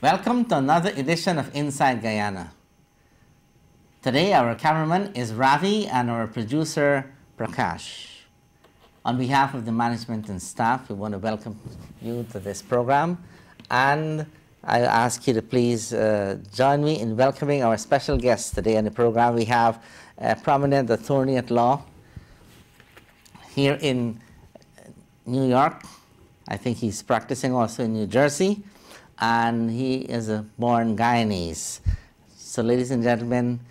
Welcome to another edition of Inside Guyana. Today our cameraman is Ravi and our producer Prakash. On behalf of the management and staff, we want to welcome you to this program, and I ask you to please join me in welcoming our special guests today on the program. We have a prominent attorney at law here in New York. I think he's practicing also in New Jersey, and he is a born Guyanese. So ladies and gentlemen,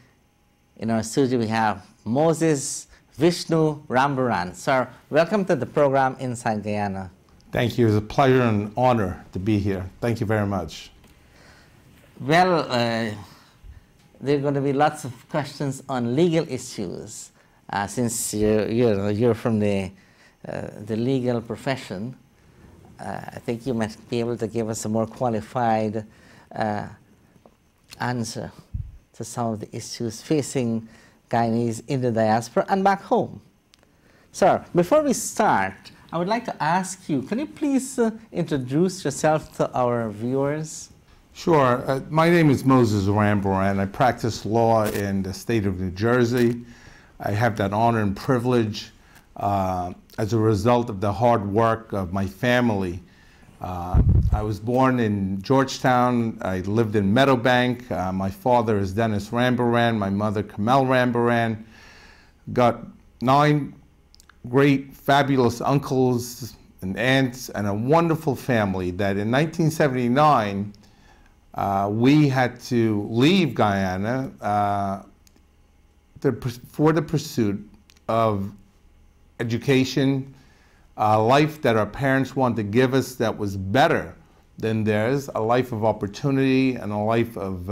in our studio we have Moses Vishnu Rambarran. Sir, welcome to the program Inside Guyana. Thank you. It's a pleasure and honor to be here. Thank you very much. Well, there are going to be lots of questions on legal issues, since you're from the legal profession. I think you might be able to give us a more qualified answer to some of the issues facing Guyanese in the diaspora and back home. Sir, before we start, I would like to ask you, can you please introduce yourself to our viewers? Sure. My name is Moses Rambarran. I practice law in the state of New Jersey. I have that honor and privilege as a result of the hard work of my family. I was born in Georgetown. I lived in Meadowbank. My father is Dennis Rambarran, my mother Kamel Rambarran. Got 9 great, fabulous uncles and aunts and a wonderful family that in 1979 we had to leave Guyana for the pursuit of education, a life that our parents wanted to give us that was better than theirs, a life of opportunity and a life of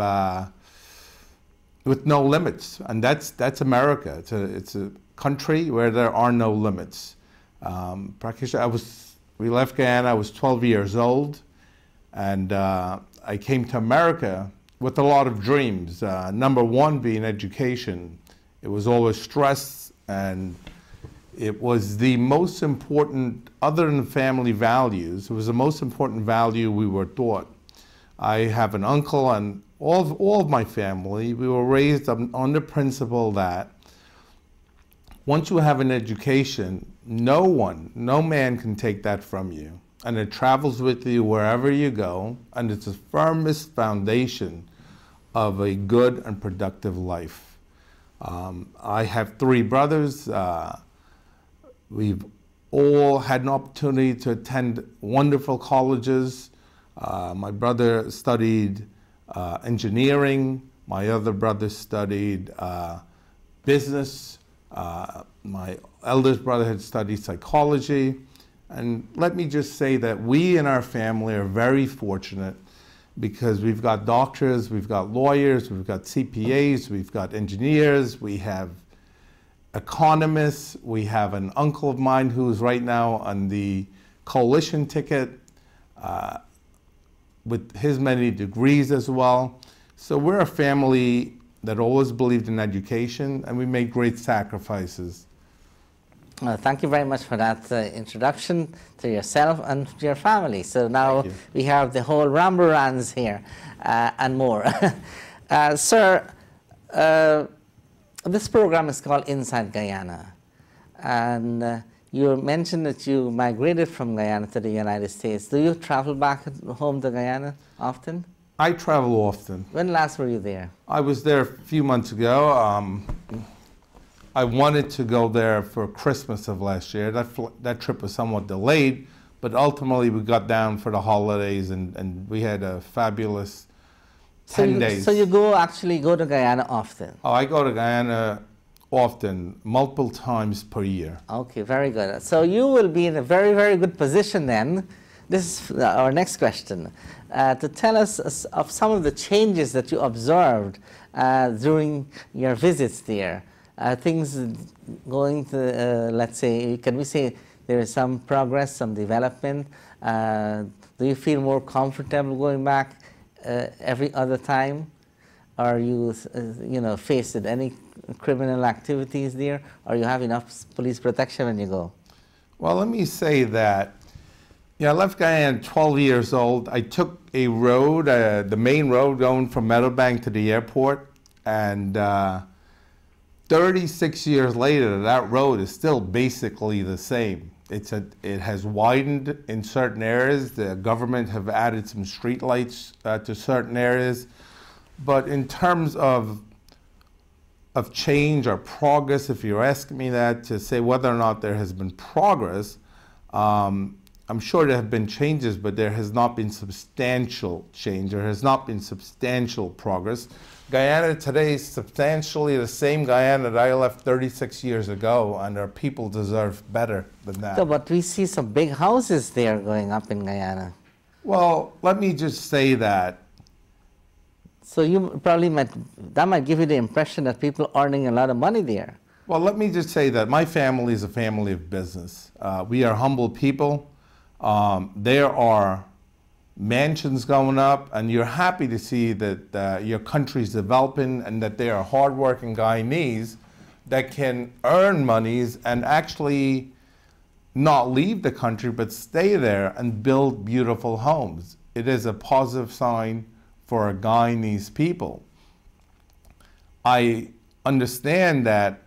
with no limits. And that's America. It's a country where there are no limits. We left Guyana, I was 12 years old, and I came to America with a lot of dreams. Number one being education. It was always stress, and it was the most important, other than family values, it was the most important value we were taught. I have an uncle, and all of my family, we were raised on the principle that once you have an education, no man can take that from you. And it travels with you wherever you go, and it's the firmest foundation of a good and productive life. I have 3 brothers. We've all had an opportunity to attend wonderful colleges. My brother studied engineering. My other brother studied business. My eldest brother had studied psychology. And let me just say that we in our family are very fortunate because we've got doctors, we've got lawyers, we've got CPAs, we've got engineers, we have economists, we have an uncle of mine who's right now on the coalition ticket with his many degrees as well. So we're a family that always believed in education, and we made great sacrifices. Thank you very much for that introduction to yourself and to your family. So now we have the whole Rambarrans here and more. Sir, this program is called Inside Guyana, and you mentioned that you migrated from Guyana to the United States. Do you travel back home to Guyana often? I travel often. When last were you there? I was there a few months ago. I wanted to go there for Christmas of last year. That trip was somewhat delayed, but ultimately we got down for the holidays, and we had a fabulous 10 days. So you actually go to Guyana often? Oh, I go to Guyana often, multiple times per year. Okay, very good. So you will be in a very, very good position then. This is our next question. To tell us of some of the changes that you observed during your visits there. Things going to, let's say, can we say there is some progress, some development? Do you feel more comfortable going back every other time? Are you, faced with any criminal activities there? Or you have enough police protection when you go? Well, let me say that Yeah, I left Guyana at 12 years old. I took a road, the main road going from Meadowbank to the airport, and 36 years later, that road is still basically the same. It has widened in certain areas. The government have added some streetlights to certain areas. But in terms of change or progress, if you're asking me that, to say whether or not there has been progress, I'm sure there have been changes, but there has not been substantial change. There has not been substantial progress. Guyana today is substantially the same Guyana that I left 36 years ago, and our people deserve better than that. So, but we see some big houses there going up in Guyana. Well, let me just say that. So you probably that might give you the impression that people are earning a lot of money there. Well, let me just say that my family is a family of business. We are humble people. There are mansions going up, and you're happy to see that your country's developing and that there are hardworking Guyanese that can earn monies and actually not leave the country but stay there and build beautiful homes. It is a positive sign for our Guyanese people. I understand that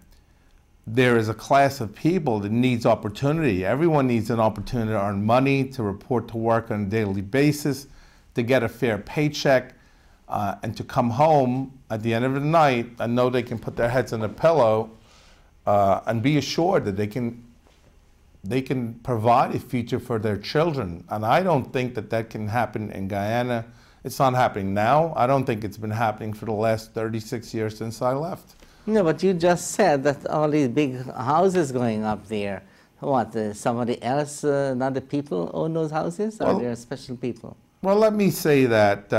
there is a class of people that needs opportunity. Everyone needs an opportunity to earn money, to report to work on a daily basis, to get a fair paycheck, and to come home at the end of the night and know they can put their heads on a pillow and be assured that they can provide a future for their children. And I don't think that can happen in Guyana. It's not happening now. I don't think it's been happening for the last 36 years since I left. No, but you just said that all these big houses going up there. What, somebody else, not the people own those houses? Or there are special people? Well, let me say that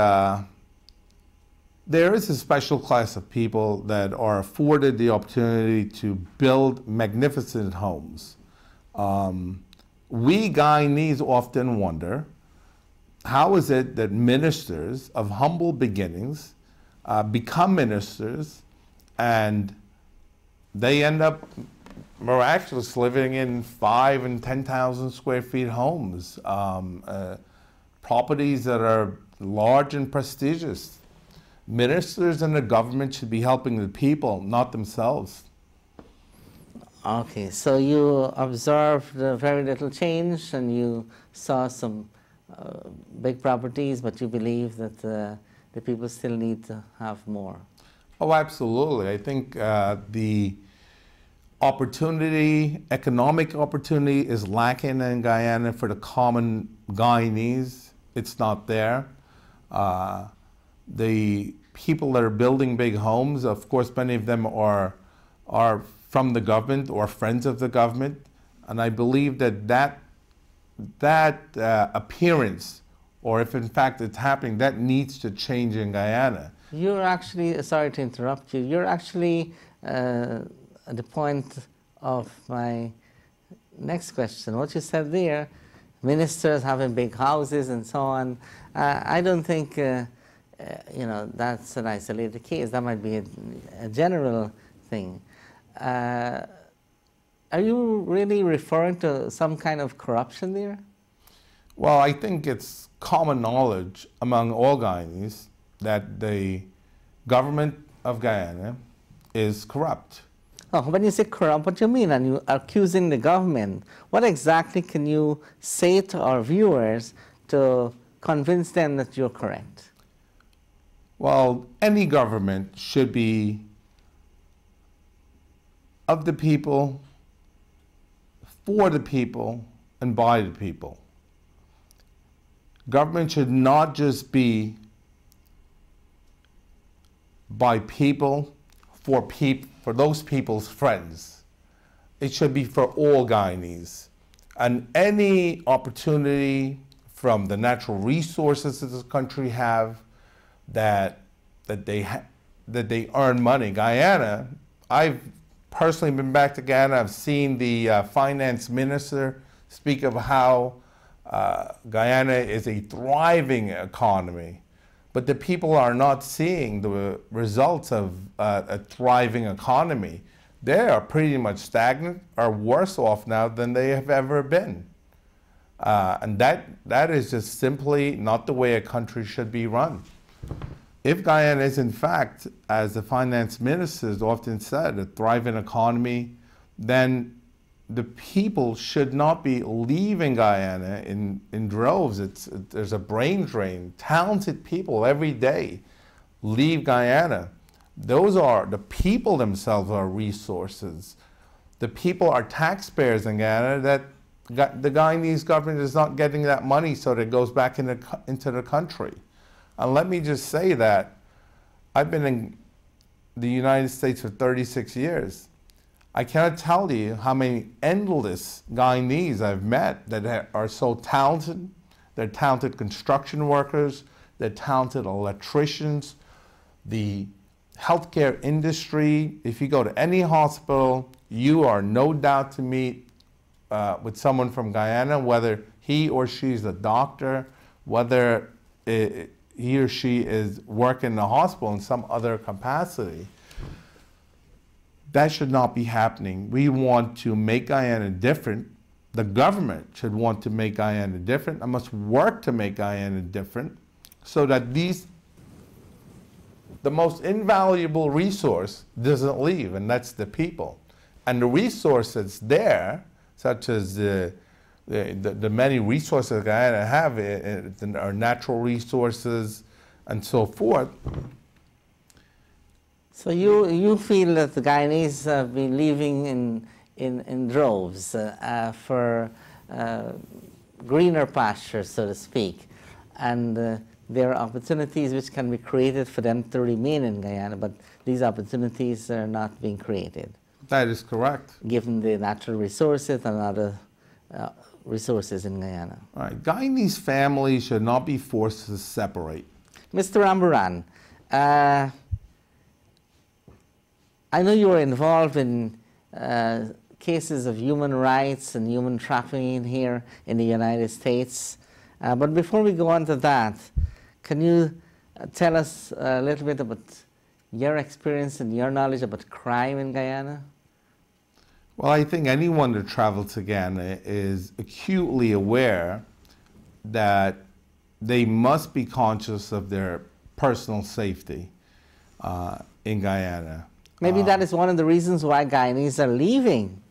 there is a special class of people that are afforded the opportunity to build magnificent homes. We Guyanese often wonder, how is it that ministers of humble beginnings become ministers and they end up miraculously living in 5,000 and 10,000 square feet homes, properties that are large and prestigious? Ministers and the government should be helping the people, not themselves. Okay, so you observed very little change and you saw some big properties, but you believe that the people still need to have more. Oh, absolutely. I think the opportunity, economic opportunity, is lacking in Guyana for the common Guyanese. It's not there. The people that are building big homes, of course, many of them are from the government or friends of the government, and I believe that appearance, or if in fact it's happening, that needs to change in Guyana. You're actually, sorry to interrupt you, you're actually at the point of my next question. What you said there, ministers having big houses and so on, I don't think that's an isolated case. That might be a general thing. Are you really referring to some kind of corruption there? Well, I think it's common knowledge among all Guyanese that the government of Guyana is corrupt. Oh, when you say corrupt, what do you mean? And you are accusing the government. What exactly can you say to our viewers to convince them that you're correct? Well, any government should be of the people, for the people, and by the people. Government should not just be by people, for those people's friends. It should be for all Guyanese. And any opportunity from the natural resources that this country have, that they earn money. Guyana, I've personally been back to Guyana. I've seen the finance minister speak of how Guyana is a thriving economy, but the people are not seeing the results of a thriving economy. They are pretty much stagnant or worse off now than they have ever been. And that is just simply not the way a country should be run. If Guyana is, in fact, as the finance minister has often said, a thriving economy, then the people should not be leaving Guyana in droves. There's a brain drain. Talented people every day leave Guyana. Those are, the people themselves are resources. The people are taxpayers in Guyana that the Guyanese government is not getting that money, so that it goes back into the country. And let me just say that I've been in the United States for 36 years. I cannot tell you how many endless Guyanese I've met that are so talented. They're talented construction workers, they're talented electricians. The healthcare industry, if you go to any hospital, you are no doubt to meet with someone from Guyana, whether he or she is a doctor, whether he or she is working in a hospital in some other capacity. That should not be happening. We want to make Guyana different. The government should want to make Guyana different. I must work to make Guyana different so that the most invaluable resource doesn't leave, and that's the people. And the resources there, such as the many resources Guyana have, our natural resources and so forth. So you feel that the Guyanese have been leaving in droves for greener pastures, so to speak, and there are opportunities which can be created for them to remain in Guyana, but these opportunities are not being created. That is correct. Given the natural resources and other resources in Guyana. All right. Guyanese families should not be forced to separate. Mr. Rambarran, I know you were involved in cases of human rights and human trafficking here in the United States. But before we go on to that, can you tell us a little bit about your experience and your knowledge about crime in Guyana? Well, I think anyone that travels to Guyana is acutely aware that they must be conscious of their personal safety in Guyana. Maybe that is one of the reasons why Guyanese are leaving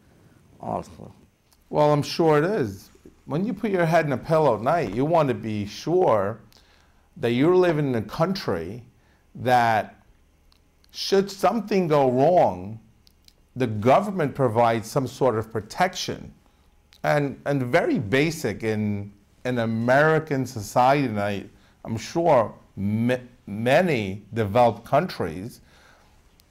also. Well, I'm sure it is. When you put your head in a pillow at night, you want to be sure that you're living in a country that, should something go wrong, the government provides some sort of protection. And very basic in American society, and I'm sure many developed countries,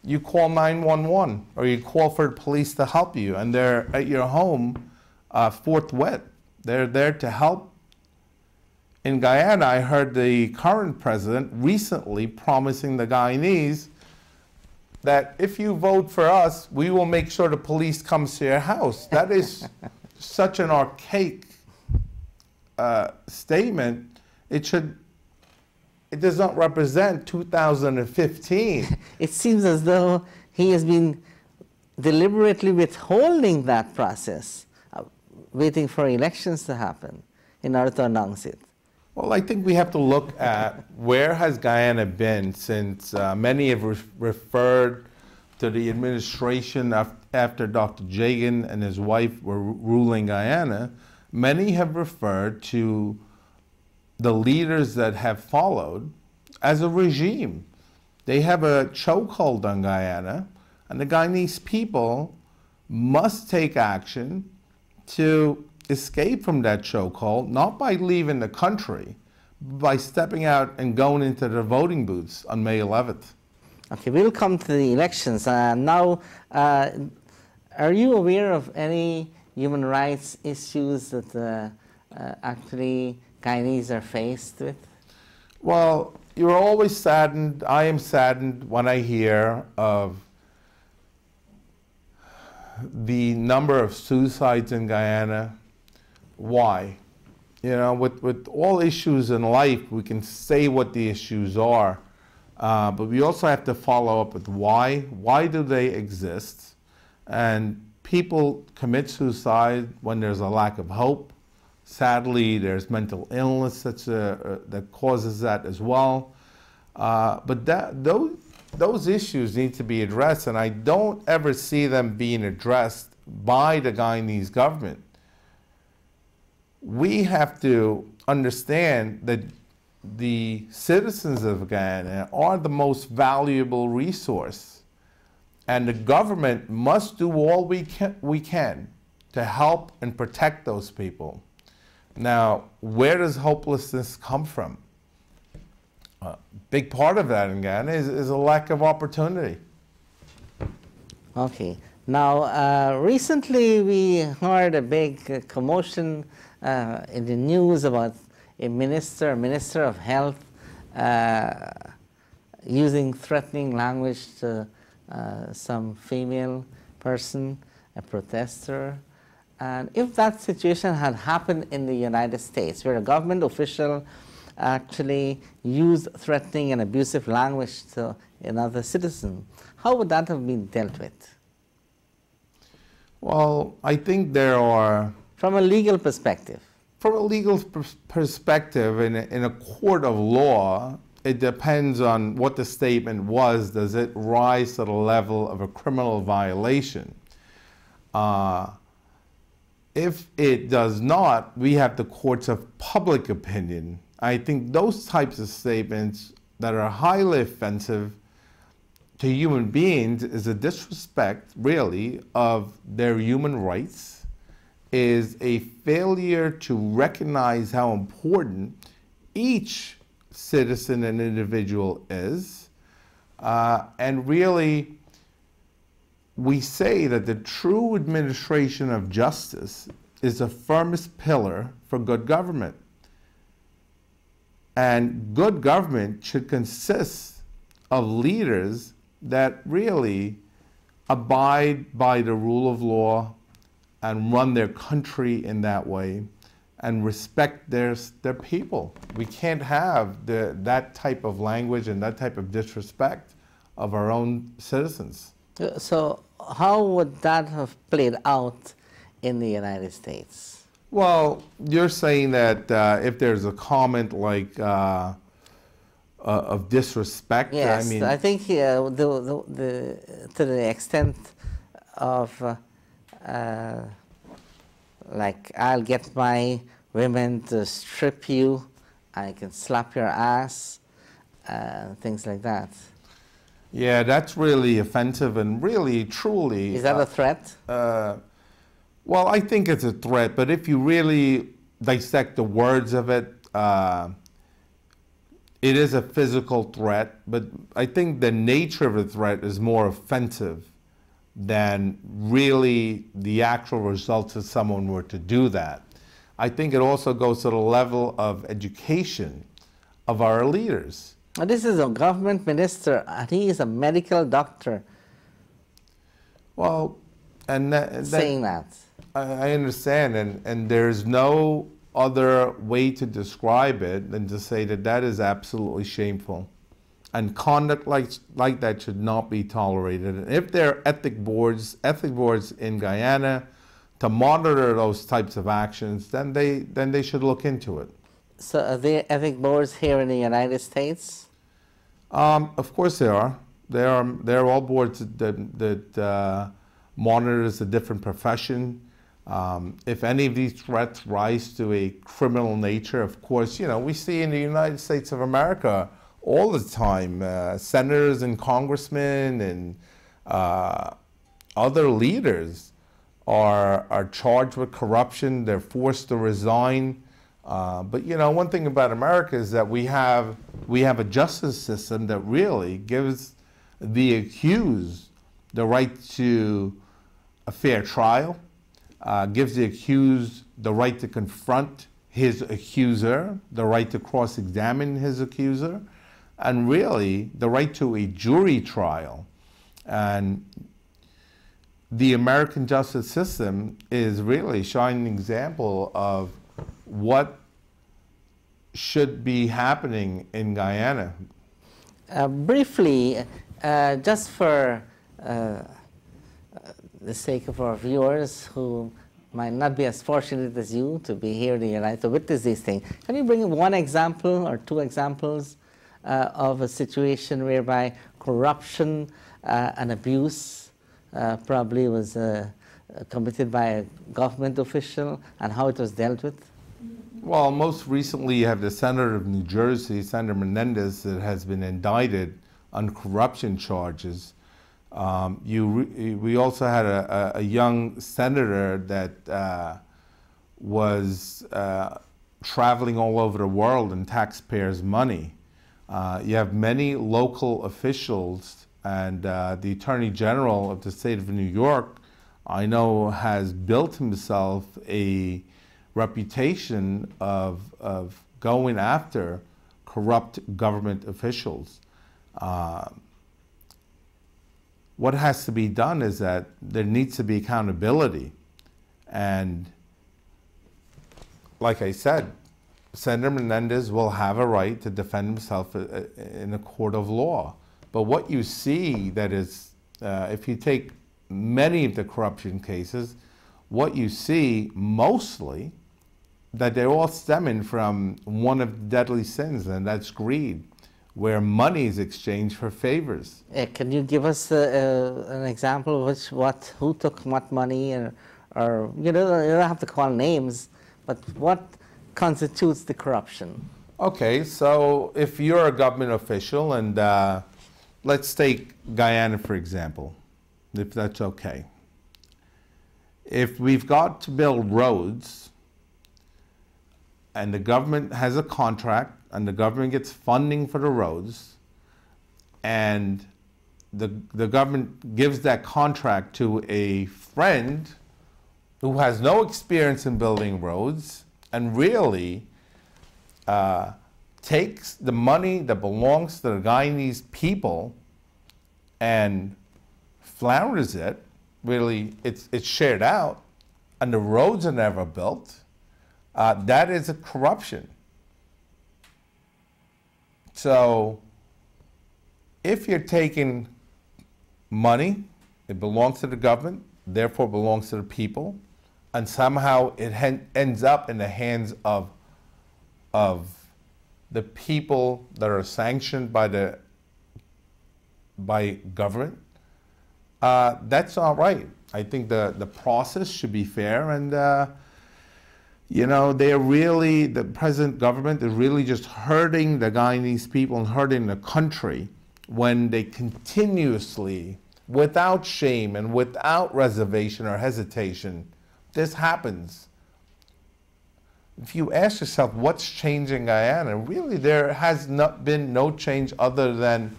you call 911 or you call for the police to help you, and they're at your home forthwith. They're there to help. In Guyana, I heard the current president recently promising the Guyanese that if you vote for us, we will make sure the police comes to your house. That is such an archaic statement. It does not represent 2015. It seems as though he has been deliberately withholding that process, waiting for elections to happen in order to announce it. Well, I think we have to look at where has Guyana been since many have referred to the administration after Dr. Jagan and his wife were ruling Guyana. Many have referred to the leaders that have followed as a regime. They have a chokehold on Guyana, and the Guyanese people must take action to escape from that chokehold, not by leaving the country, but by stepping out and going into the voting booths on May 11th. Okay, we'll come to the elections. Now, are you aware of any human rights issues that actually Guyanese are faced with? Well, you're always saddened. I am saddened when I hear of the number of suicides in Guyana. Why? You know, with all issues in life, we can say what the issues are, but we also have to follow up with why. Why do they exist? And people commit suicide when there's a lack of hope, Sadly, there's mental illness that causes that as well. But those issues need to be addressed, and I don't ever see them being addressed by the Guyanese government. We have to understand that the citizens of Guyana are the most valuable resource, and the government must do all we can to help and protect those people. Now, where does hopelessness come from? A big part of that in Guyana is a lack of opportunity. Okay. Now, recently we heard a big commotion in the news about a minister of health, using threatening language to some female person, a protester. And if that situation had happened in the United States, where a government official actually used threatening and abusive language to another citizen, how would that have been dealt with? Well, I think there are... From a legal perspective. From a legal perspective, in a court of law, it depends on what the statement was. Does it rise to the level of a criminal violation? If it does not, we have the courts of public opinion. I think those types of statements that are highly offensive to human beings is a disrespect, really, of their human rights, is a failure to recognize how important each citizen and individual is. And really, we say that the true administration of justice is the firmest pillar for good government. And good government should consist of leaders that really abide by the rule of law and run their country in that way and respect their people. We can't have that type of language and that type of disrespect of our own citizens. So how would that have played out in the United States? Well, you're saying that if there's a comment like of disrespect, yes, I mean, I think to the extent of like, I'll get my women to strip you, I can slap your ass, things like that. yeah, that's really offensive and really, truly. Is that a threat? Well, I think it's a threat, but if you really dissect the words of it, it is a physical threat, but I think the nature of the threat is more offensive than really the actual results if someone were to do that. I think it also goes to the level of education of our leaders. Now, this is a government minister, and he is a medical doctor. Well, and saying that. I understand, and there's no other way to describe it than to say that that is absolutely shameful. And conduct like that should not be tolerated. And if there are ethic boards in Guyana to monitor those types of actions, then they should look into it. So are there ethic boards here in the United States? Of course there are. There are all boards that monitors a different profession. If any of these threats rise to a criminal nature, of course, you know, we see in the United States of America all the time, senators and congressmen and other leaders are charged with corruption. They're forced to resign. But you know, one thing about America is that we have a justice system that really gives the accused the right to a fair trial, gives the accused the right to confront his accuser, the right to cross-examine his accuser, and really the right to a jury trial. And the American justice system is really showing an example of what should be happening in Guyana. Briefly, just for the sake of our viewers who might not be as fortunate as you to be here in the United to witness these things. Can you bring one example or two examples of a situation whereby corruption and abuse probably was committed by a government official and how it was dealt with? Well, most recently you have the Senator of New Jersey, Senator Menendez, that has been indicted on corruption charges. We also had a young senator that was traveling all over the world in taxpayers' money. You have many local officials, and the Attorney General of the state of New York, I know, has built himself a reputation of going after corrupt government officials. What has to be done is that there needs to be accountability. And like I said, Senator Menendez will have a right to defend himself in a court of law. But what you see that is, if you take many of the corruption cases, what you see mostly, that they're all stemming from one of the deadly sins, and that's greed, where money is exchanged for favors. Can you give us an example of who took what money, or you don't have to call names, but what constitutes the corruption? Okay, so if you're a government official, and let's take Guyana for example, if that's okay. If we've got to build roads, and the government has a contract, and the government gets funding for the roads, and the government gives that contract to a friend who has no experience in building roads, and really takes the money that belongs to the Guyanese people and flounders it, really it's shared out, and the roads are never built, that is a corruption. So if you're taking money, it belongs to the government, therefore belongs to the people, and somehow it ends up in the hands of the people that are sanctioned by government, that's all right. I think the process should be fair, and you know, the present government is really just hurting the Guyanese people and hurting the country when they continuously, without shame and without reservation or hesitation, this happens. If you ask yourself what's changing Guyana, really there has been no change other than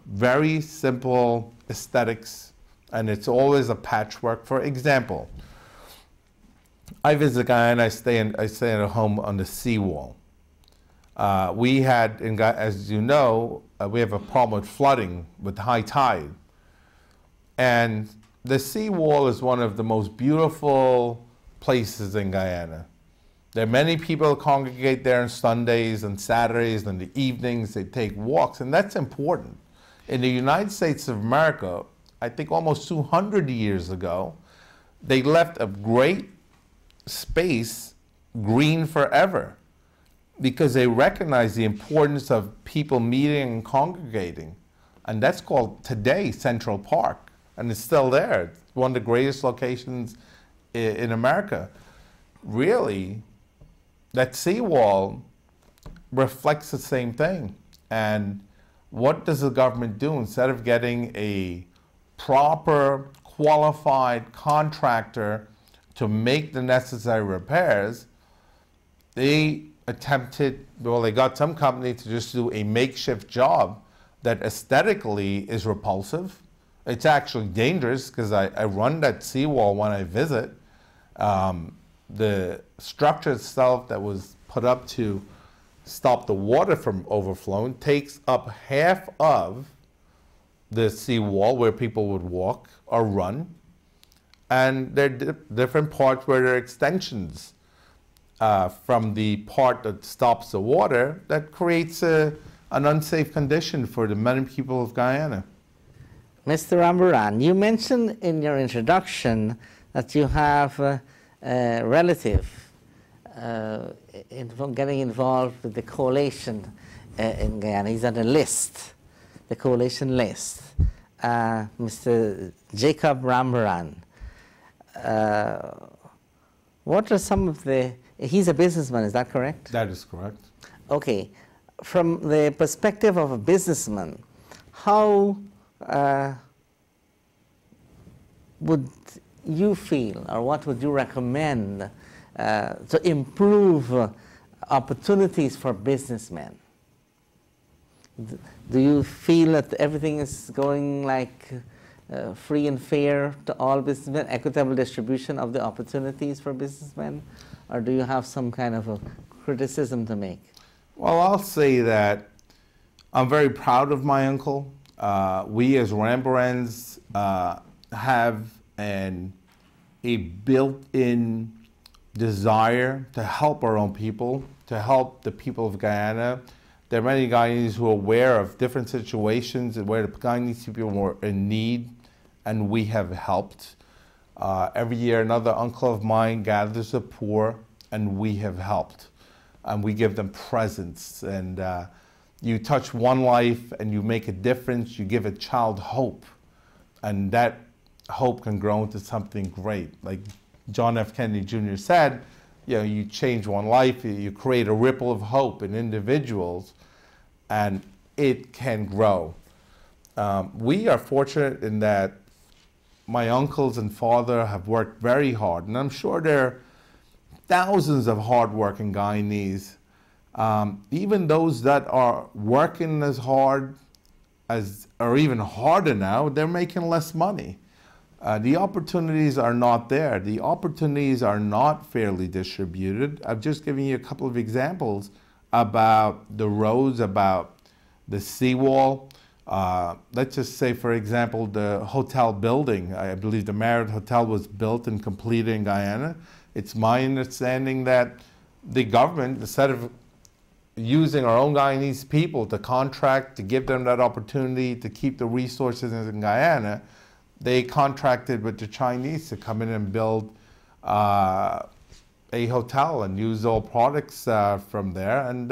very simple aesthetics, and it's always a patchwork. For example, I visit Guyana, I stay in a home on the seawall. We had, as you know, we have a problem with flooding with high tide. And the seawall is one of the most beautiful places in Guyana. There are many people who congregate there on Sundays and Saturdays and the evenings. They take walks, and that's important. In the United States of America, I think almost 200 years ago, they left a great space green forever because they recognize the importance of people meeting and congregating. And that's called today Central Park, and it's still there. It's one of the greatest locations in America. Really, that seawall reflects the same thing. And what does the government do? Instead of getting a proper, qualified contractor to make the necessary repairs, they got some company to just do a makeshift job that aesthetically is repulsive. It's actually dangerous because I run that seawall when I visit. The structure itself that was put up to stop the water from overflowing takes up half of the seawall where people would walk or run. And there are different parts where there are extensions from the part that stops the water that creates an unsafe condition for the many people of Guyana. Mr. Rambarran, you mentioned in your introduction that you have a relative getting involved with the coalition in Guyana. He's on the list, the coalition list. Mr. Jacob Rambarran. What are some of the, he's a businessman, is that correct? That is correct. Okay. From the perspective of a businessman, how would you feel, or what would you recommend to improve opportunities for businessmen? Do you feel that everything is going like free and fair to all businessmen, equitable distribution of the opportunities for businessmen, or do you have some kind of a criticism to make? Well, I'll say that I'm very proud of my uncle. We as Rambarrans have a built-in desire to help our own people, to help the people of Guyana. There are many Guyanese who are aware of different situations where the Guyanese people were in need, and we have helped. Every year, another uncle of mine gathers the poor, and we have helped. And we give them presents, and you touch one life and you make a difference, you give a child hope, and that hope can grow into something great. Like John F. Kennedy Jr. said, you know, you change one life, you create a ripple of hope in individuals, and it can grow. We are fortunate in that my uncles and father have worked very hard, and I'm sure there are thousands of hard-working Guyanese. Even those that are working as hard as, or even harder now, they're making less money. The opportunities are not there. The opportunities are not fairly distributed. I've just given you a couple of examples about the roads, about the seawall. Let's just say, for example, the hotel building. I believe the Marriott Hotel was built and completed in Guyana. It's my understanding that the government, instead of using our own Guyanese people to contract, to give them that opportunity to keep the resources in Guyana, they contracted with the Chinese to come in and build a hotel and use all products from there. And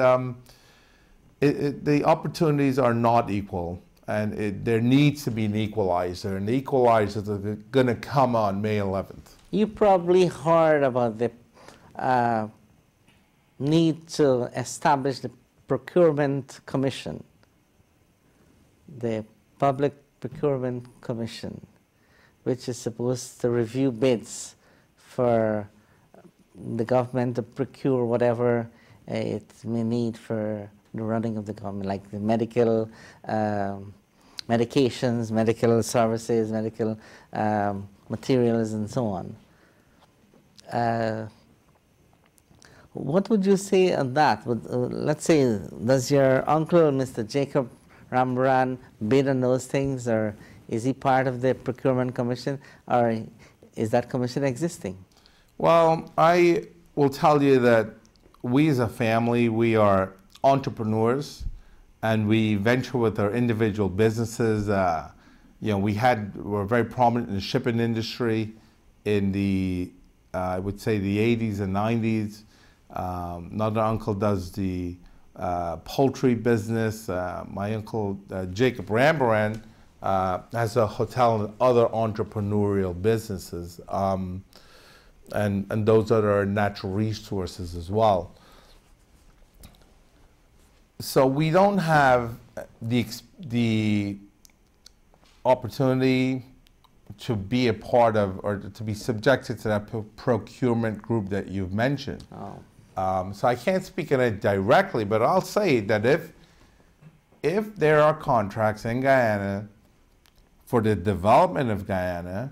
the opportunities are not equal, and there needs to be an equalizer, and the equalizer is going to come on May 11th. You probably heard about the need to establish the Procurement Commission, the Public Procurement Commission, which is supposed to review bids for the government to procure whatever it may need for the running of the government, like the medical medications, medical services, medical materials, and so on. What would you say on that? Let's say, does your uncle, Mr. Jacob Rambarran, bid on those things, or is he part of the Procurement Commission, or is that commission existing? Well, I will tell you that we as a family, we are entrepreneurs, and we venture with our individual businesses. You know, we're very prominent in the shipping industry in the, I would say, the 80s and 90s. Another uncle does the poultry business. My uncle, Jacob Rambarran, has a hotel and other entrepreneurial businesses. And those are our natural resources as well. So we don't have the opportunity to be a part of, or to be subjected to that procurement group that you've mentioned. Oh. So I can't speak on it directly, but I'll say that if there are contracts in Guyana for the development of Guyana,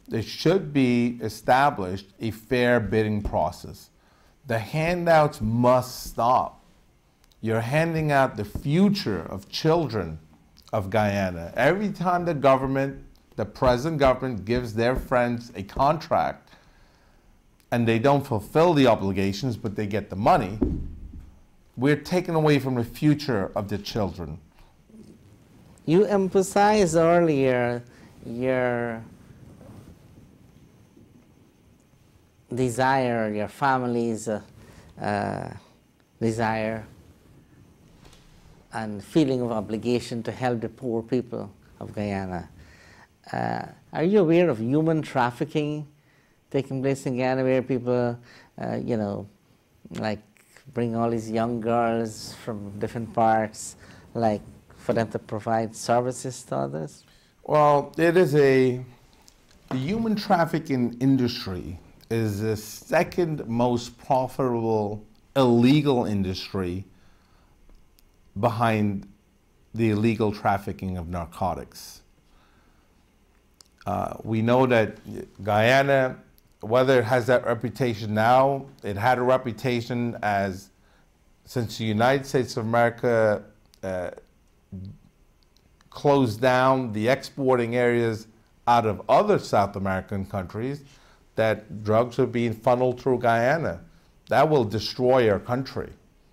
there should be established a fair bidding process. The handouts must stop. You're handing out the future of children of Guyana. Every time the government, the present government, gives their friends a contract and they don't fulfill the obligations, but they get the money, we're taking away from the future of the children. You emphasized earlier your desire, your family's desire and feeling of obligation to help the poor people of Guyana. Are you aware of human trafficking taking place in Guyana, where people, you know, like bring all these young girls from different parts, like for them to provide services to others? Well, the human trafficking industry is the second most profitable illegal industry behind the illegal trafficking of narcotics. We know that Guyana, whether it has that reputation now, it had a reputation as, since the United States of America closed down the exporting areas out of other South American countries, that drugs are being funneled through Guyana. That will destroy our country.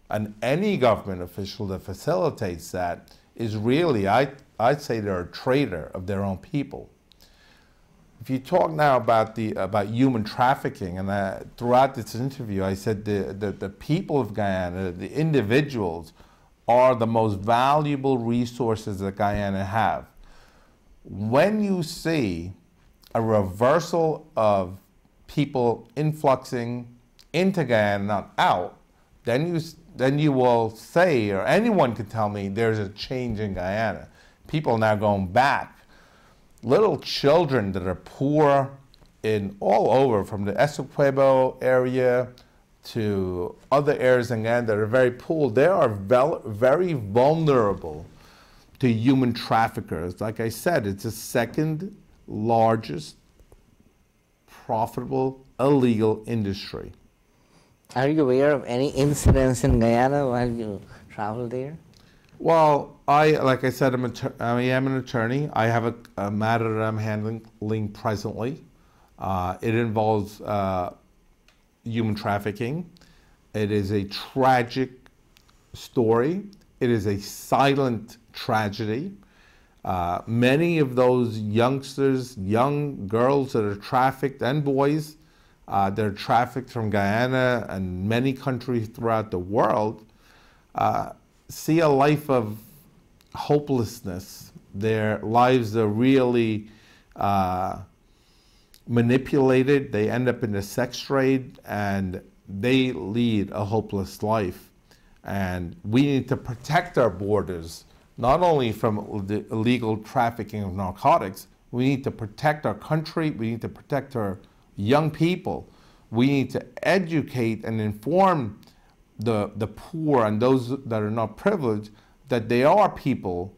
And any government official that facilitates that is really, I'd say they're a traitor of their own people. If you talk now about human trafficking, and throughout this interview I said the people of Guyana, the individuals, are the most valuable resources that Guyana have. When you see a reversal of people influxing into Guyana, not out, then you will say, or anyone can tell me, there's a change in Guyana. People now going back. Little children that are poor in all over, from the Essequibo area to other areas in Guyana that are very poor, they are very vulnerable to human traffickers. Like I said, it's the second largest profitable illegal industry. Are you aware of any incidents in Guyana while you travel there? Well, like I said, I am an attorney. I have a matter that I'm handling presently. It involves human trafficking. It is a tragic story. It is a silent tragedy. Many of those youngsters, young girls that are trafficked, and boys, they're trafficked from Guyana and many countries throughout the world, see a life of hopelessness. Their lives are really manipulated. They end up in the sex trade and they lead a hopeless life. And we need to protect our borders, not only from the illegal trafficking of narcotics. We need to protect our country. We need to protect our young people. We need to educate and inform the poor and those that are not privileged that they are people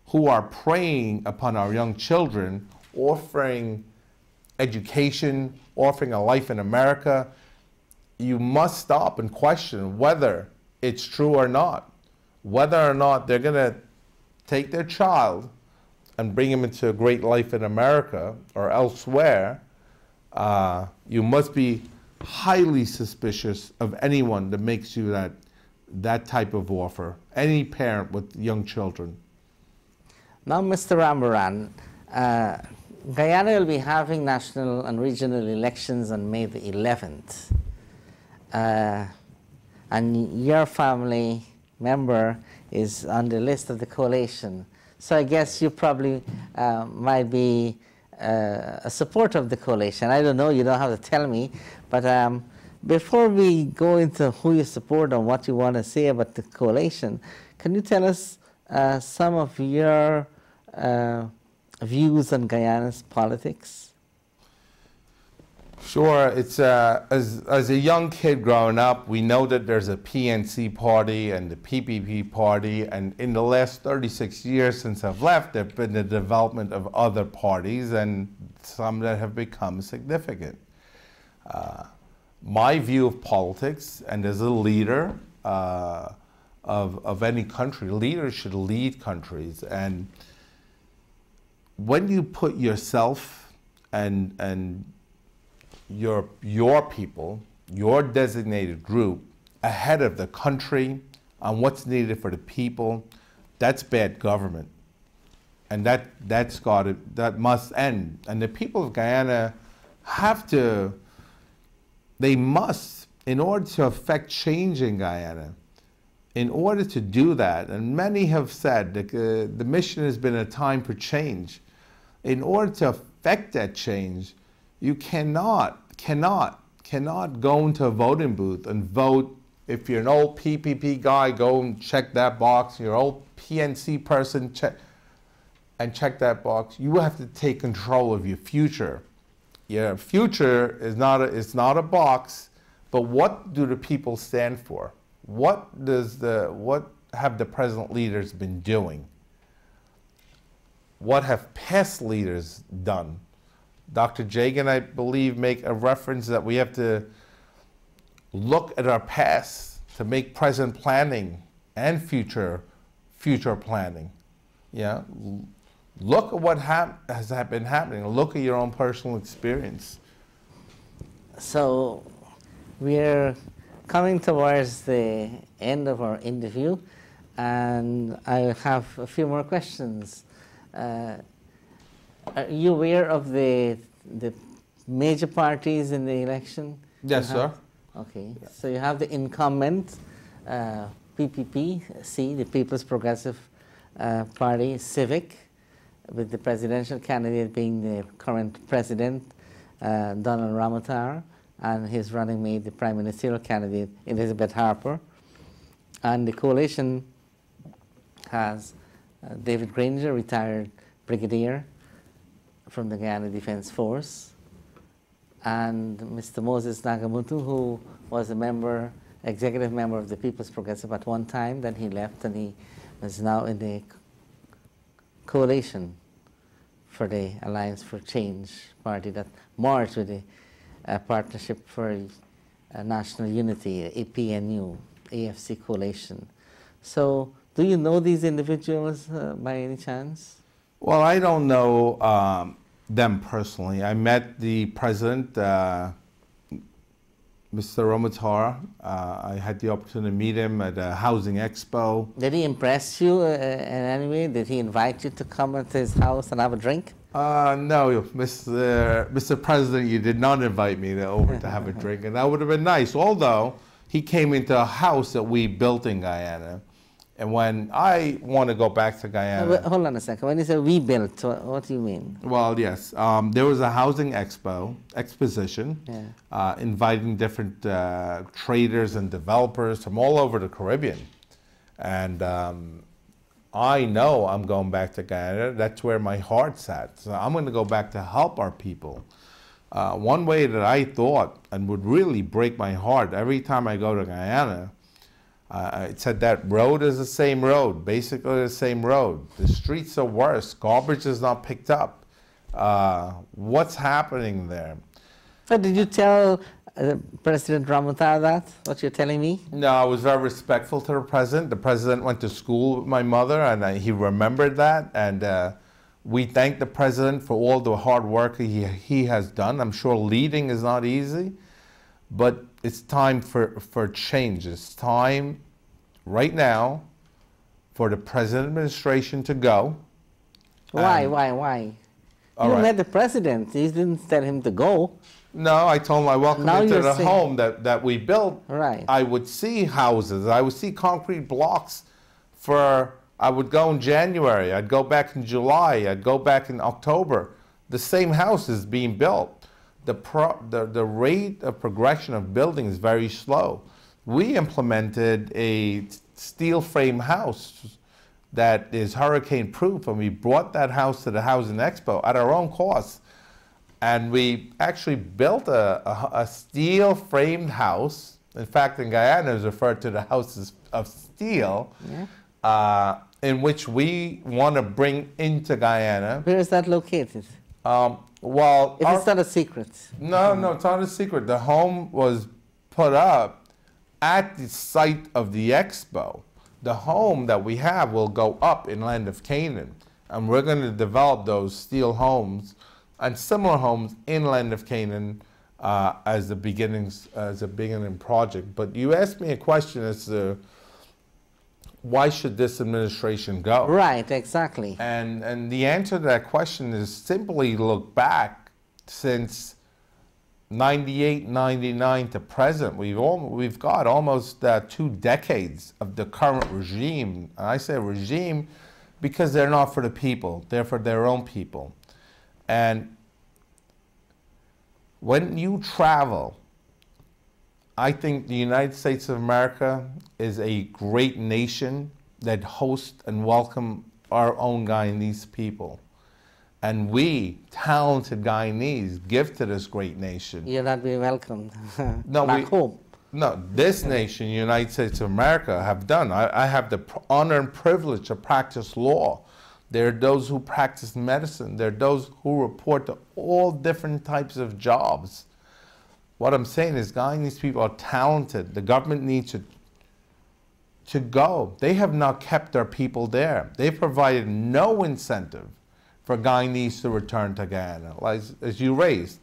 who are preying upon our young children, offering education, offering a life in America. You must stop and question whether it's true or not, whether or not they're going to take their child and bring him into a great life in America or elsewhere. You must be highly suspicious of anyone that makes you that type of offer, any parent with young children. Now, Mr. Rambarran, Guyana will be having national and regional elections on May the 11th. And your family member is on the list of the coalition. So I guess you probably might be a supporter of the coalition. I don't know, you don't have to tell me, but before we go into who you support and what you want to say about the coalition, can you tell us some of your views on Guyana's politics? Sure. It's as a young kid growing up, we know that there's a PNC party and the PPP party, and in the last 36 years since I've left, there's been the development of other parties and some that have become significant. My view of politics, and as a leader of any country, leaders should lead countries, and when you put yourself and your people, your designated group, ahead of the country on what's needed for the people, that's bad government. And that must end. And the people of Guyana have to they must, in order to affect change in Guyana, in order to do that, and many have said that the mission has been a time for change. In order to affect that change, you cannot go into a voting booth and vote. If you're an old PPP guy, go and check that box. You're an old PNC person, check that box. You have to take control of your future. Your future is not a box, but what do the people stand for? What have the present leaders been doing? What have past leaders done? Dr. Jagan, I believe, make a reference that we have to look at our past to make present planning and future planning. Yeah, look at what has been happening. Look at your own personal experience. So we're coming towards the end of our interview, and I have a few more questions. Are you aware of the major parties in the election? Yes, sir. Okay, so you have the incumbent PPP-C, the People's Progressive Party, Civic, with the presidential candidate being the current president, Donald Ramotar, and his running mate, the prime ministerial candidate, Elizabeth Harper. And the coalition has David Granger, retired brigadier from the Guyana Defense Force, and Mr. Moses Nagamutu, who was a executive member of the People's Progressive at one time, then he left and he is now in the coalition for the Alliance for Change party that merged with the Partnership for National Unity, APNU-AFC coalition. So do you know these individuals by any chance? Well, I don't know them personally. I met the president, Mr. Ramotar. I had the opportunity to meet him at a housing expo. Did he impress you in any way? Did he invite you to come to his house and have a drink? No, Mr. President, you did not invite me over to have a drink, and that would have been nice. Although he came into a house that we built in Guyana, and when I want to go back to Guyana... Hold on a second. When you say we built, what do you mean? Well, yes. There was a housing exposition, yeah, inviting different traders and developers from all over the Caribbean. And I know I'm going back to Guyana. That's where my heart's at. So I'm going to go back to help our people. One way that I thought and would really break my heart every time I go to Guyana, it said that road is the same road, basically the same road. The streets are worse. Garbage is not picked up. What's happening there? So did you tell President Ramotar that, what you're telling me? No, I was very respectful to the president. The president went to school with my mother, and he remembered that. And we thank the president for all the hard work he has done. I'm sure leading is not easy, but it's time for change. It's time right now for the present administration to go. Why? You met the president. You didn't tell him to go. No, I told him I welcome him to the home that we built. Right. I would see houses. I would see concrete blocks I would go in January. I'd go back in July. I'd go back in October. The same house is being built. The rate of progression of building is very slow. We implemented a steel frame house that is hurricane proof, and we brought that house to the Housing Expo at our own cost. And we actually built a steel framed house. In fact, in Guyana, it's referred to the houses of steel, yeah, in which we want to bring into Guyana. Where is that located? Well, if it's not a secret. No, it's not a secret. The home was put up at the site of the expo. The home that we have will go up in land of Canaan, and we're going to develop those steel homes and similar homes in land of Canaan as a beginning project. But you asked me a question as to why should this administration go? Right, exactly. And the answer to that question is simply look back since 98, 99 to present, we've got almost 2 decades of the current regime. And I say regime because they're not for the people, they're for their own people. And when you travel, I think the United States of America is a great nation that hosts and welcomes our own Guyanese people. And we, talented Guyanese, give to this great nation. You're not being welcomed No, back home. No, this nation, the United States of America, have done. I have the honor and privilege to practice law. There are those who practice medicine. There are those who report to all different types of jobs. What I'm saying is Guyanese people are talented. The government needs to go. They have not kept their people there. They've provided no incentive for Guyanese to return to Guyana. As you raised,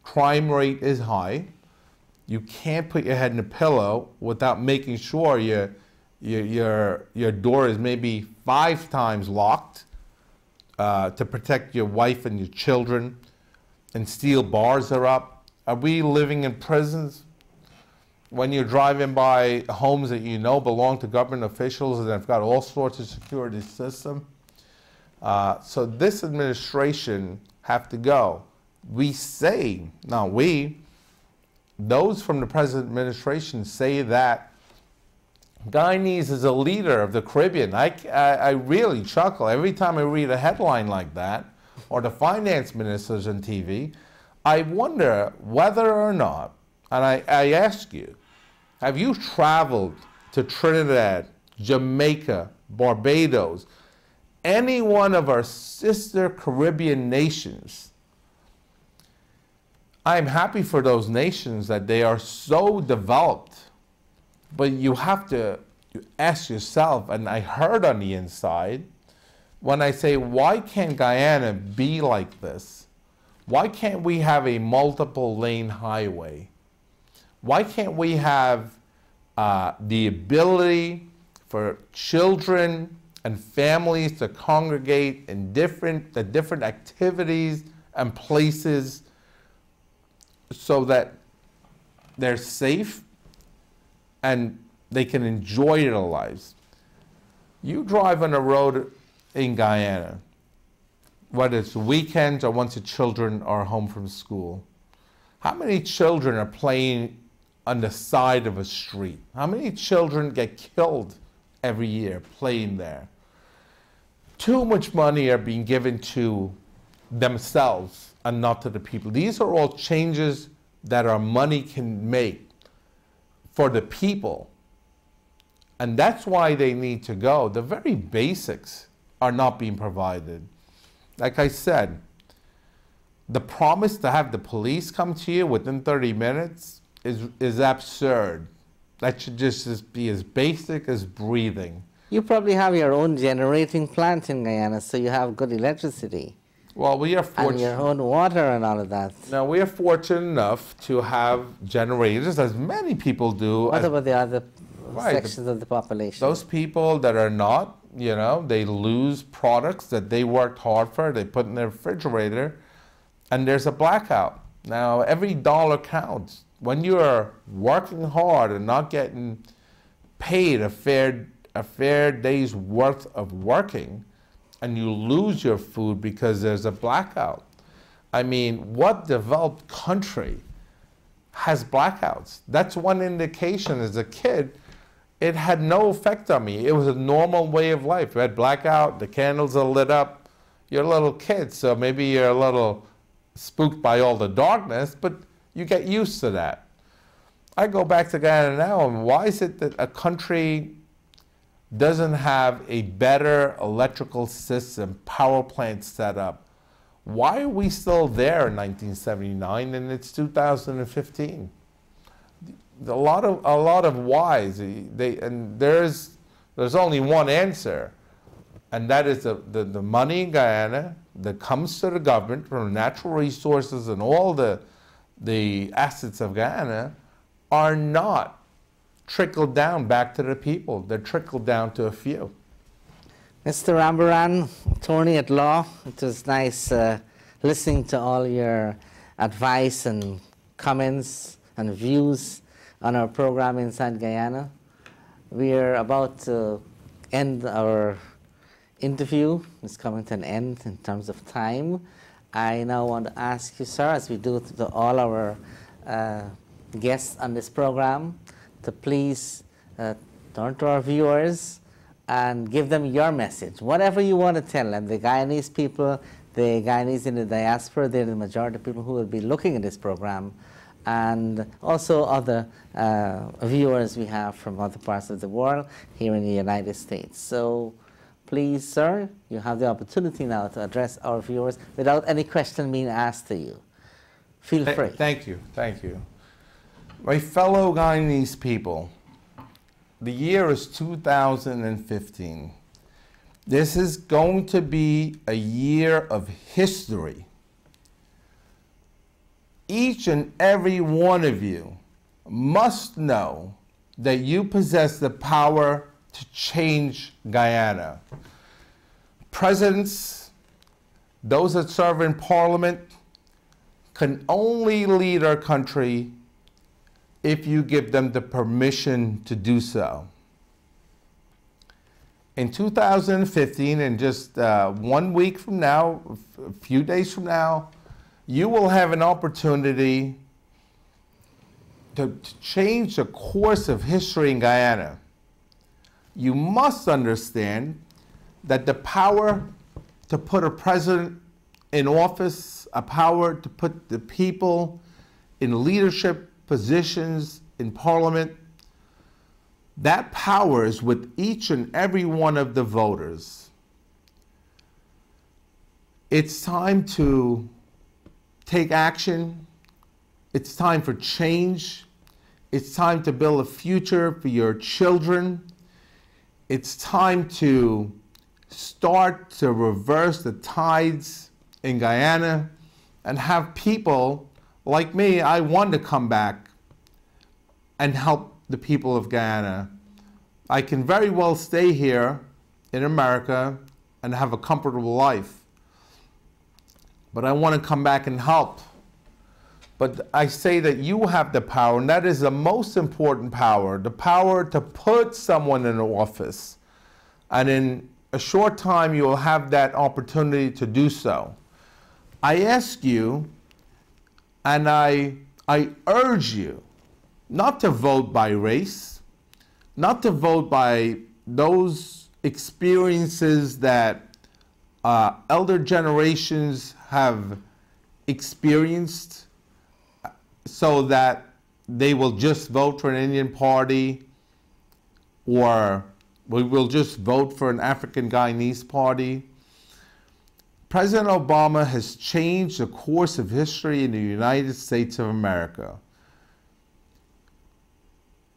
crime rate is high. You can't put your head in a pillow without making sure your door is maybe 5 times locked to protect your wife and your children, and steel bars are up. Are we living in prisons? When you're driving by homes that you know belong to government officials and have got all sorts of security system. So this administration have to go. We say, now those from the present administration say that Guyanese is a leader of the Caribbean. I really chuckle every time I read a headline like that, or the finance ministers on TV. I wonder whether or not, and I ask you, have you traveled to Trinidad, Jamaica, Barbados, any one of our sister Caribbean nations? I'm happy for those nations that they are so developed, but you have to ask yourself, and I heard on the inside, when I say, why can't Guyana be like this? Why can't we have a multiple lane highway? Why can't we have the ability for children and families to congregate in different activities and places so that they're safe and they can enjoy their lives? You drive on a road in Guyana, whether it's weekends or once the children are home from school. How many children are playing on the side of a street? How many children get killed every year playing there? Too much money are being given to themselves and not to the people. These are all changes that our money can make for the people. And that's why they need to go. The very basics are not being provided. Like I said, the promise to have the police come to you within 30 minutes is absurd. That should just be as basic as breathing. You probably have your own generating plant in Guyana, so you have good electricity. Well, we are fortunate. And your own water and all of that. Now, we are fortunate enough to have generators, as many people do. What about the other sections of the population? Those people that are not, they lose products that they worked hard for, they put in their refrigerator, and there's a blackout. Now, every dollar counts. When you are working hard and not getting paid a fair day's worth of working, and you lose your food because there's a blackout. I mean, what developed country has blackouts? That's one indication. As a kid, it had no effect on me. It was a normal way of life. You had blackout, the candles are lit up. You're a little kid, so maybe you're a little spooked by all the darkness, but you get used to that. I go back to Guyana now, and why is it that a country doesn't have a better electrical system, power plant set up? Why are we still there in 1979 and it's 2015? A lot of whys. And there's only one answer, and that is the money in Guyana that comes to the government from natural resources and all the assets of Guyana are not trickled down back to the people. They're trickled down to a few. Mr. Rambarran, attorney at law, it was nice listening to all your advice and comments and views on our program Inside Guyana. We are about to end our interview. It's coming to an end in terms of time. I now want to ask you, sir, as we do to all our guests on this program, to please turn to our viewers and give them your message. Whatever you want to tell them, the Guyanese people, the Guyanese in the diaspora, they're the majority of people who will be looking at this program, and also other viewers we have from other parts of the world here in the United States. So please, sir, you have the opportunity now to address our viewers without any question being asked to you. Feel free. Thank you. Thank you. My fellow Guyanese people, the year is 2015. This is going to be a year of history. Each and every one of you must know that you possess the power to change Guyana. Presidents, those that serve in Parliament, can only lead our country if you give them the permission to do so. In 2015, and just 1 week from now, a few days from now, you will have an opportunity to change the course of history in Guyana. You must understand that the power to put a president in office, a power to put the people in leadership positions in Parliament, that power is with each and every one of the voters. It's time to take action. It's time for change. It's time to build a future for your children. It's time to start to reverse the tides in Guyana and have people like me. I want to come back and help the people of Guyana. I can very well stay here in America and have a comfortable life, but I want to come back and help. But I say that you have the power, and that is the most important power, the power to put someone in office. And in a short time, you will have that opportunity to do so. I ask you, and I urge you, not to vote by race, not to vote by those experiences that elder generations have experienced, so that they will just vote for an Indian party, or we will just vote for an African Guyanese party. President Obama has changed the course of history in the United States of America.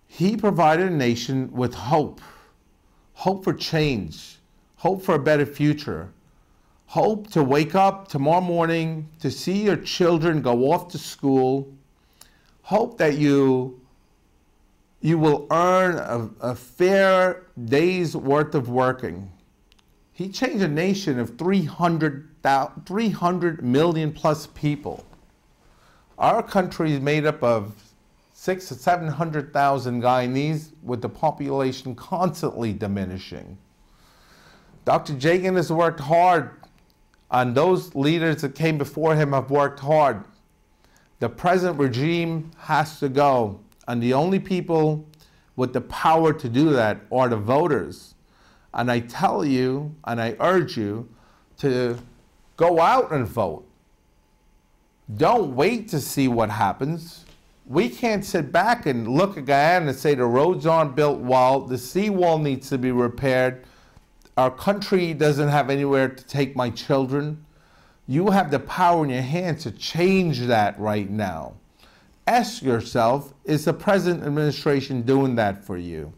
He provided a nation with hope, hope for change, hope for a better future, hope to wake up tomorrow morning to see your children go off to school, hope that you will earn a fair day's worth of working. He changed a nation of 300 million plus people. Our country is made up of 600,000 to 700,000 Guyanese, with the population constantly diminishing. Dr. Jagan has worked hard, and those leaders that came before him have worked hard. The present regime has to go, and the only people with the power to do that are the voters. And I tell you, and I urge you, to go out and vote. Don't wait to see what happens. We can't sit back and look at Guyana and say the roads aren't built well, the seawall needs to be repaired, our country doesn't have anywhere to take my children. You have the power in your hands to change that right now. Ask yourself, is the present administration doing that for you?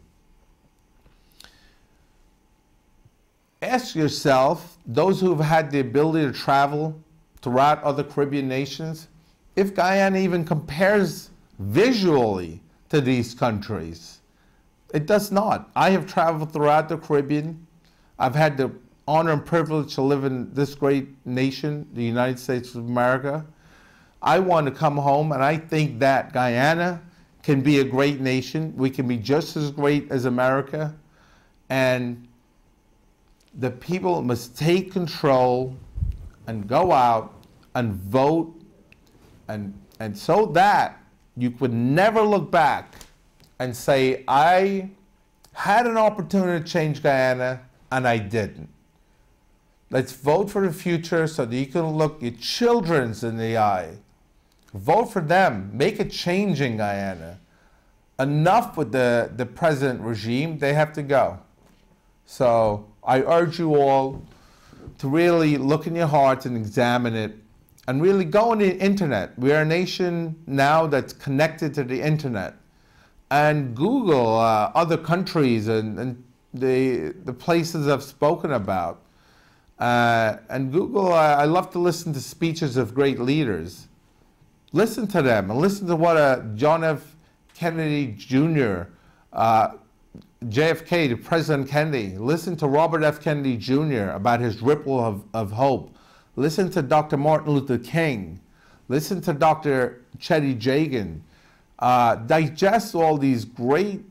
Ask yourself, those who have had the ability to travel throughout other Caribbean nations, if Guyana even compares visually to these countries. It does not. I have traveled throughout the Caribbean. I've had the honor and privilege to live in this great nation, the United States of America. I want to come home, and I think that Guyana can be a great nation. We can be just as great as America. And the people must take control and go out and vote, and so that you could never look back and say, I had an opportunity to change Guyana and I didn't. Let's vote for the future so that you can look your children in the eye. Vote for them. Make a change in Guyana. Enough with the present regime. They have to go. So I urge you all to really look in your hearts and examine it, and really go on the internet. We are a nation now that's connected to the internet. And Google other countries and the places I've spoken about. And Google, I love to listen to speeches of great leaders. Listen to them, and listen to what John F. Kennedy Jr., JFK, the President Kennedy. Listen to Robert F. Kennedy Jr. about his ripple of hope. Listen to Dr. Martin Luther King. Listen to Dr. Chetty Jagan. Digest all these great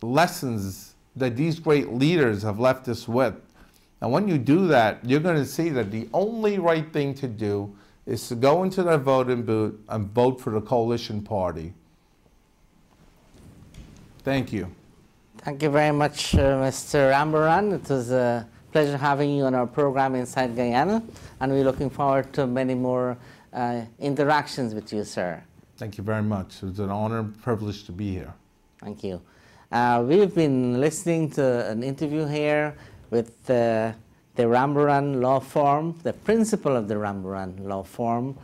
lessons that these great leaders have left us with. And when you do that, you're going to see that the only right thing to do is to go into the voting booth and vote for the coalition party. Thank you. Thank you very much, Mr. Rambarran. It was a pleasure having you on our program Inside Guyana, and we're looking forward to many more interactions with you, sir. Thank you very much. It was an honor and privilege to be here. Thank you. We've been listening to an interview here with the Rambarran Law Firm, the principal of the Rambarran Law Firm,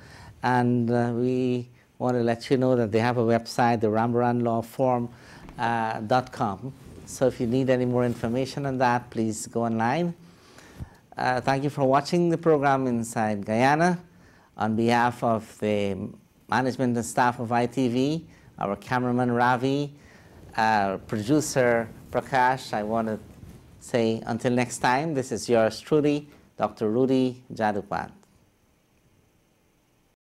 and we want to let you know that they have a website, the rambarranlawfirm.com. So if you need any more information on that, please go online. Thank you for watching the program Inside Guyana. On behalf of the management and staff of ITV, our cameraman Ravi, our producer Prakash, I want to say until next time, this is yours truly, Dr. Rudy Jadoopat.